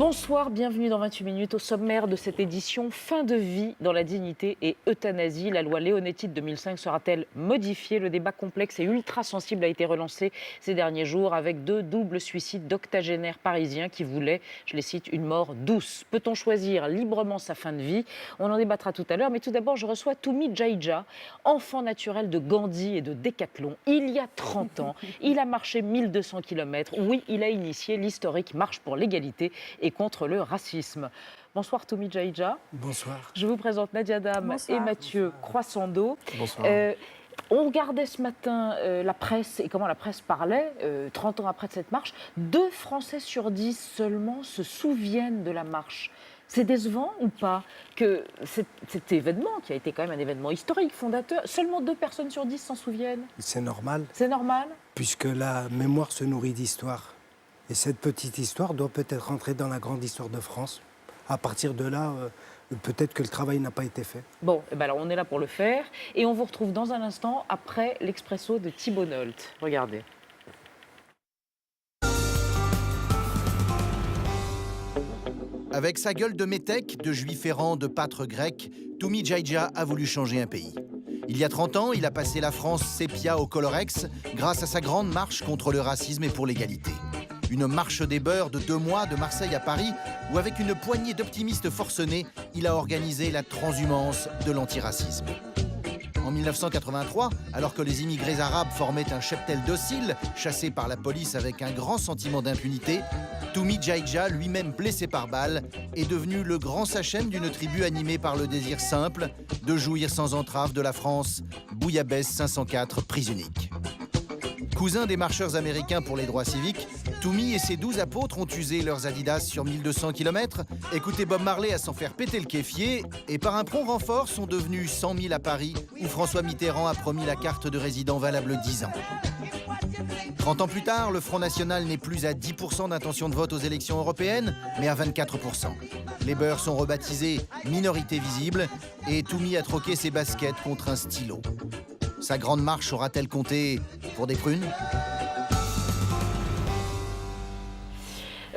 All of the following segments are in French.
Bonsoir, bienvenue dans 28 minutes. Au sommaire de cette édition, fin de vie dans la dignité et euthanasie. La loi Leonetti de 2005 sera-t-elle modifiée? Le débat complexe et ultra sensible a été relancé ces derniers jours avec 2 doubles suicides d'octogénaires parisiens qui voulaient, je les cite, une mort douce. Peut-on choisir librement sa fin de vie? On en débattra tout à l'heure, mais tout d'abord je reçois Toumi Djaïdja, enfant naturel de Gandhi et de Décathlon. Il y a 30 ans, il a marché 1200 km. Oui, il a initié l'historique Marche pour l'égalité et contre le racisme. Bonsoir Toumi Djaïdja. Bonsoir. Je vous présente Nadia Dam et Mathieu Croissando. Bonsoir. On regardait ce matin la presse et comment la presse parlait, 30 ans après de cette marche. 2 Français sur 10 seulement se souviennent de la marche. C'est décevant ou pas que cet événement, qui a été quand même un événement historique, fondateur, seulement 2 personnes sur 10 s'en souviennent? C'est normal. C'est normal? Puisque la mémoire se nourrit d'histoire. Et cette petite histoire doit peut-être rentrer dans la grande histoire de France. À partir de là, peut-être que le travail n'a pas été fait. Bon, eh ben alors on est là pour le faire. Et on vous retrouve dans un instant après l'Expresso de Thibault Nolte. Regardez. Avec sa gueule de métèque, de juif errant, de pâtre grec, Toumi Djaïdja a voulu changer un pays. Il y a 30 ans, il a passé la France sépia au Colorex grâce à sa grande marche contre le racisme et pour l'égalité. Une marche des beurs de 2 mois de Marseille à Paris, où avec une poignée d'optimistes forcenés, il a organisé la transhumance de l'antiracisme. En 1983, alors que les immigrés arabes formaient un cheptel docile, chassé par la police avec un grand sentiment d'impunité, Toumi Djaïdja, lui-même blessé par balle, est devenu le grand sachem d'une tribu animée par le désir simple de jouir sans entrave de la France, Bouillabaisse 504, prise unique. Cousin des marcheurs américains pour les droits civiques, Toumi et ses 12 apôtres ont usé leurs Adidas sur 1200 km, écouté Bob Marley à s'en faire péter le kéfier, et par un prompt renfort sont devenus 100 000 à Paris, où François Mitterrand a promis la carte de résident valable 10 ans. 30 ans plus tard, le Front National n'est plus à 10% d'intention de vote aux élections européennes, mais à 24%. Les beurs sont rebaptisés Minorité Visible, et Toumi a troqué ses baskets contre un stylo. Sa grande marche aura-t-elle compté pour des prunes ?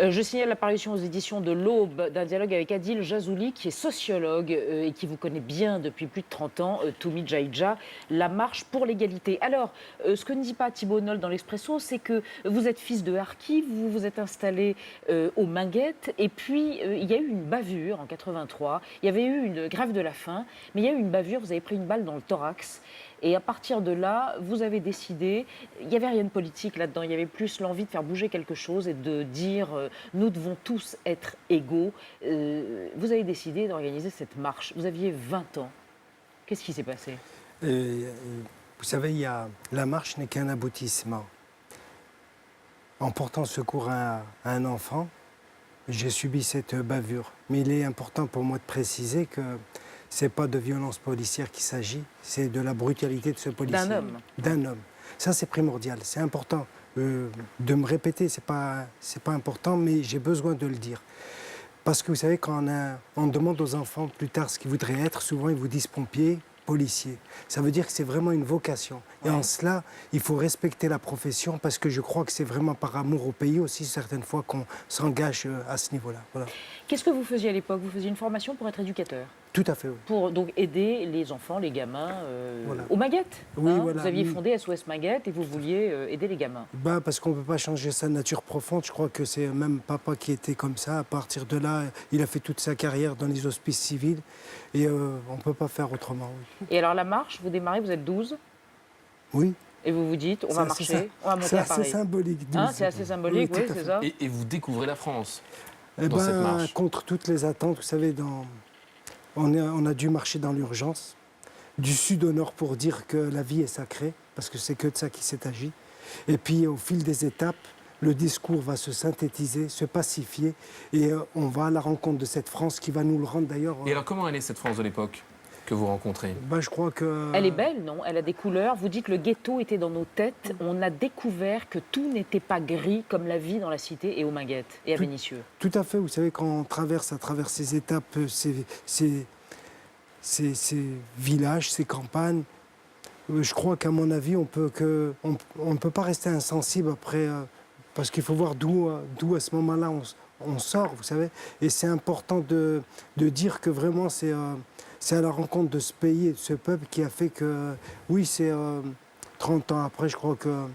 Je signale l'apparition aux éditions de l'Aube d'un dialogue avec Adil Jazouli, qui est sociologue et qui vous connaît bien depuis plus de 30 ans, Toumi Djaïdja, la marche pour l'égalité. Alors, ce que ne dit pas Thibault Nolte dans l'Expresso, c'est que vous êtes fils de harki, vous vous êtes installé au Minguettes, et puis il y a eu une bavure en 83, il y avait eu une grève de la faim, mais il y a eu une bavure, vous avez pris une balle dans le thorax. Et à partir de là, vous avez décidé, il n'y avait rien de politique là-dedans, il y avait plus l'envie de faire bouger quelque chose et de dire nous devons tous être égaux. Vous avez décidé d'organiser cette marche. Vous aviez 20 ans. Qu'est-ce qui s'est passé? Vous savez, la marche n'est qu'un aboutissement. En portant secours à un enfant, j'ai subi cette bavure. Mais il est important pour moi de préciser que ce n'est pas de violence policière qu'il s'agit, c'est de la brutalité de ce policier. D'un homme. D'un homme. Ça, c'est primordial, c'est important. De me répéter, c'est pas important, mais j'ai besoin de le dire. Parce que vous savez, quand on demande aux enfants plus tard ce qu'ils voudraient être, souvent ils vous disent pompier, policier. Ça veut dire que c'est vraiment une vocation. Ouais. Et en cela, il faut respecter la profession parce que je crois que c'est vraiment par amour au pays aussi, certaines fois, qu'on s'engage à ce niveau-là. Voilà. Qu'est-ce que vous faisiez à l'époque? Vous faisiez une formation pour être éducateur? Tout à fait, oui. Pour donc aider les enfants, les gamins, voilà. aux Minguettes. Oui, voilà. Vous aviez fondé SOS Minguettes et vous vouliez aider les gamins. Parce qu'on ne peut pas changer sa nature profonde. Je crois que c'est même papa qui était comme ça. À partir de là, il a fait toute sa carrière dans les hospices civils. Et on ne peut pas faire autrement. Oui. Et alors la marche, vous démarrez, vous êtes 12? Oui. Et vous vous dites, on va marcher, on va monter à Paris. C'est assez symbolique. C'est assez symbolique, oui, c'est ça. Et vous découvrez la France dans cette marche. Contre toutes les attentes, vous savez, on a dû marcher dans l'urgence, du sud au nord pour dire que la vie est sacrée, parce que c'est que de ça qu'il s'est agi. Et puis au fil des étapes, le discours va se synthétiser, se pacifier, et on va à la rencontre de cette France qui va nous le rendre d'ailleurs... Et alors comment elle est cette France de l'époque que vous rencontrez? Je crois que... Elle est belle, non? Elle a des couleurs. Vous dites que le ghetto était dans nos têtes. On a découvert que tout n'était pas gris comme la vie dans la cité et aux Minguettes et à Vénissieux. Tout à fait. Vous savez, quand on traverse à travers ces étapes, ces villages, ces campagnes, je crois qu'à mon avis, on ne peut pas rester insensible après... parce qu'il faut voir d'où à ce moment-là on sort, vous savez. Et c'est important de dire que vraiment c'est à la rencontre de ce pays et de ce peuple qui a fait que, oui, c'est 30 ans après, je crois que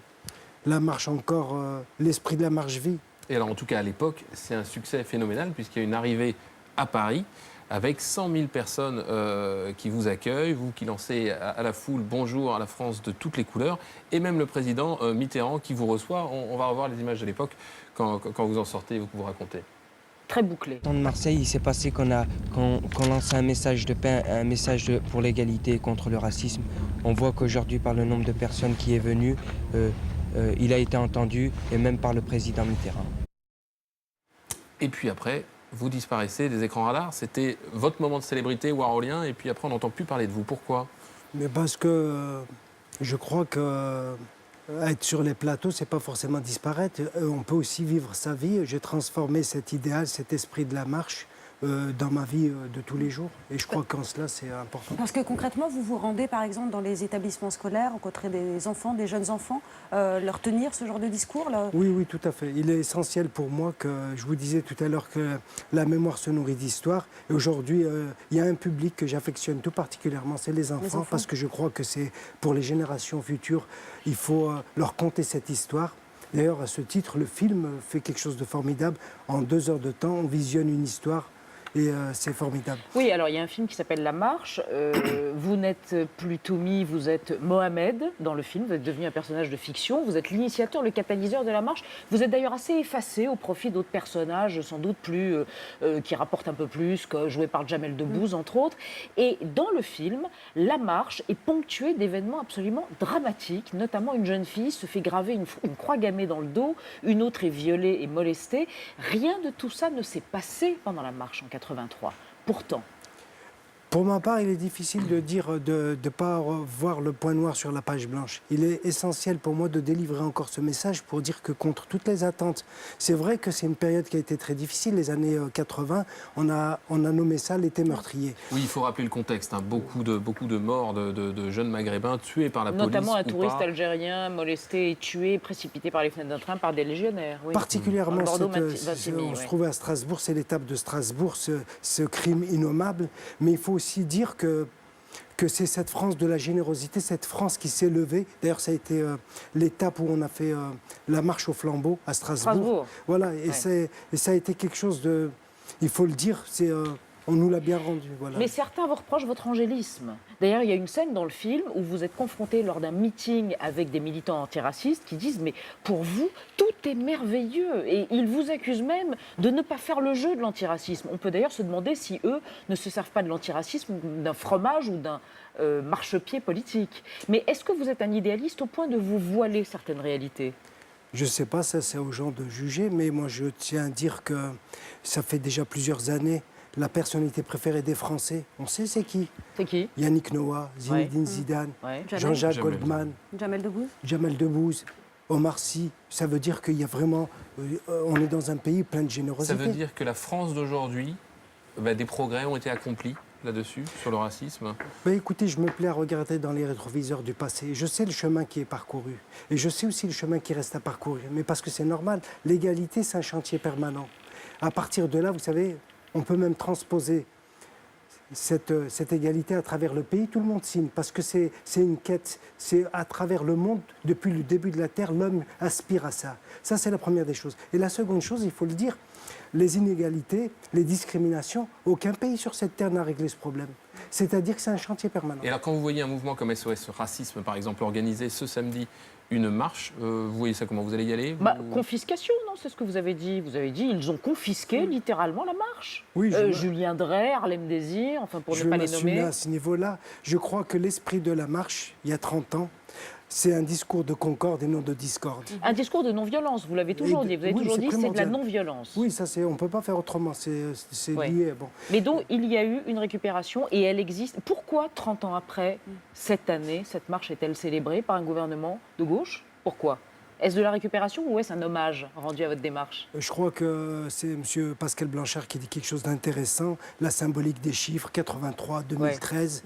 la marche encore, l'esprit de la marche vit. Et alors, en tout cas, à l'époque, c'est un succès phénoménal puisqu'il y a une arrivée à Paris avec 100 000 personnes qui vous accueillent, vous qui lancez à la foule « Bonjour à la France de toutes les couleurs » et même le président Mitterrand qui vous reçoit. On va revoir les images de l'époque quand vous en sortez, vous racontez. Très bouclé. Dans Marseille, il s'est passé qu'on lance un message de paix, un message pour l'égalité et contre le racisme. On voit qu'aujourd'hui, par le nombre de personnes qui est venu, il a été entendu, et même par le président Mitterrand. Et puis après, vous disparaissez des écrans radars. C'était votre moment de célébrité warholien, et puis après, on n'entend plus parler de vous. Pourquoi? Mais parce que je crois que être sur les plateaux, c'est pas forcément disparaître. On peut aussi vivre sa vie. J'ai transformé cet idéal, cet esprit de la marche dans ma vie de tous les jours. Et je crois qu'en cela, c'est important. Parce que concrètement, vous vous rendez par exemple dans les établissements scolaires, rencontrer des enfants, des jeunes enfants, leur tenir ce genre de discours là... Oui, oui, tout à fait. Il est essentiel pour moi que, je vous disais tout à l'heure que la mémoire se nourrit d'histoire. Et aujourd'hui, il y a un public que j'affectionne tout particulièrement, c'est les enfants, parce que je crois que c'est pour les générations futures, il faut leur conter cette histoire. D'ailleurs, à ce titre, le film fait quelque chose de formidable. En 2 heures de temps, on visionne une histoire. Et c'est formidable. Oui, alors il y a un film qui s'appelle La Marche. Vous n'êtes plus Toumi, vous êtes Mohamed dans le film. Vous êtes devenu un personnage de fiction. Vous êtes l'initiateur, le catalyseur de la marche. Vous êtes d'ailleurs assez effacé au profit d'autres personnages, sans doute plus qui rapportent un peu plus, joués par Jamel Debbouze, entre autres. Et dans le film, La Marche est ponctuée d'événements absolument dramatiques. Notamment, une jeune fille se fait graver une croix gammée dans le dos. Une autre est violée et molestée. Rien de tout ça ne s'est passé pendant la marche en 83. Pourtant. Pour ma part, il est difficile de dire, de ne pas voir le point noir sur la page blanche. Il est essentiel pour moi de délivrer encore ce message pour dire que contre toutes les attentes, c'est vrai que c'est une période qui a été très difficile, les années 80, on a nommé ça l'été meurtrier. Oui, il faut rappeler le contexte. Hein. Beaucoup de morts de jeunes maghrébins tués par la police. Notamment un touriste pas. algérien molesté et tué, précipité par les fenêtres d'un train par des légionnaires. Oui. Particulièrement, on se trouvait à Strasbourg, c'est l'étape de Strasbourg, ce crime innommable. Mais il faut aussi dire que c'est cette France de la générosité, cette France qui s'est levée. D'ailleurs, ça a été l'étape où on a fait la marche au flambeau à Strasbourg. Voilà, et ça a été quelque chose de... Il faut le dire, on nous l'a bien rendu. Voilà. Mais certains vous reprochent votre angélisme. D'ailleurs, il y a une scène dans le film où vous êtes confronté lors d'un meeting avec des militants antiracistes qui disent « Mais pour vous, tout est merveilleux ». Et ils vous accusent même de ne pas faire le jeu de l'antiracisme. On peut d'ailleurs se demander si eux ne se servent pas de l'antiracisme d'un fromage ou d'un marchepied politique. Mais est-ce que vous êtes un idéaliste au point de vous voiler certaines réalités ? Je ne sais pas, ça c'est aux gens de juger, mais moi je tiens à dire que ça fait déjà plusieurs années. La personnalité préférée des Français, on sait c'est qui? C'est qui? Yannick Noah, Zinedine Zidane, Jean-Jacques Goldman, Jamel Debbouze. Jamel Debbouze, Omar Sy. Ça veut dire qu'il y a vraiment... on est dans un pays plein de générosité. Ça veut dire que la France d'aujourd'hui, des progrès ont été accomplis là-dessus, sur le racisme? Écoutez, je me plais à regarder dans les rétroviseurs du passé. Je sais le chemin qui est parcouru. Et je sais aussi le chemin qui reste à parcourir. Mais parce que c'est normal, l'égalité, c'est un chantier permanent. À partir de là, vous savez... On peut même transposer cette égalité à travers le pays. Tout le monde signe parce que c'est une quête. C'est à travers le monde, depuis le début de la Terre, l'homme aspire à ça. Ça, c'est la première des choses. Et la seconde chose, il faut le dire, les inégalités, les discriminations, aucun pays sur cette Terre n'a réglé ce problème. C'est-à-dire que c'est un chantier permanent. Et alors, quand vous voyez un mouvement comme SOS Racisme, par exemple, organiser ce samedi une marche, vous voyez ça comment? Vous allez y aller? Confiscation, non? C'est ce que vous avez dit. Vous avez dit ils ont confisqué littéralement la marche. Oui, Julien Drey, Harlem Désir, enfin pour ne pas les nommer. Je m'assume à ce niveau-là. Je crois que l'esprit de la marche, il y a 30 ans, c'est un discours de concorde et non de discorde. Un discours de non-violence, vous l'avez toujours dit. Vous avez toujours dit que c'est de la non-violence. Oui, ça on ne peut pas faire autrement, c'est lié. Bon. Mais donc, il y a eu une récupération et elle existe. Pourquoi, 30 ans après, cette année, cette marche est-elle célébrée par un gouvernement de gauche? Pourquoi? Est-ce de la récupération ou est-ce un hommage rendu à votre démarche? Je crois que c'est M. Pascal Blanchard qui dit quelque chose d'intéressant. La symbolique des chiffres, 83, 2013.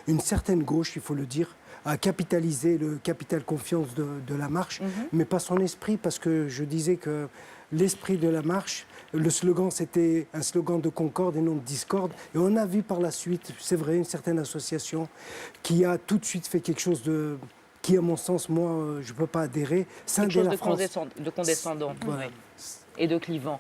Une certaine gauche, il faut le dire, a capitalisé le capital confiance de la marche, mais pas son esprit, parce que je disais que l'esprit de la marche Le slogan, c'était un slogan de concorde et non de discorde. Et on a vu par la suite, c'est vrai, une certaine association qui a tout de suite fait quelque chose qui, à mon sens, moi, je ne peux pas adhérer. Quelque chose de condescendant. Voilà. Oui. Et de clivant.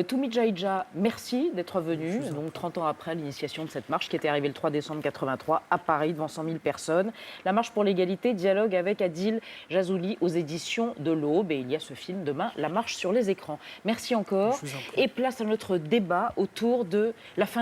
Toumi Djaïdja, merci d'être venu, donc 30 ans après l'initiation de cette marche qui était arrivée le 3 décembre 83 à Paris devant 100 000 personnes. La marche pour l'égalité dialogue avec Adil Jazouli aux éditions de l'Aube. Et il y a ce film demain, La marche sur les écrans. Merci encore. Et place à notre débat autour de la fin de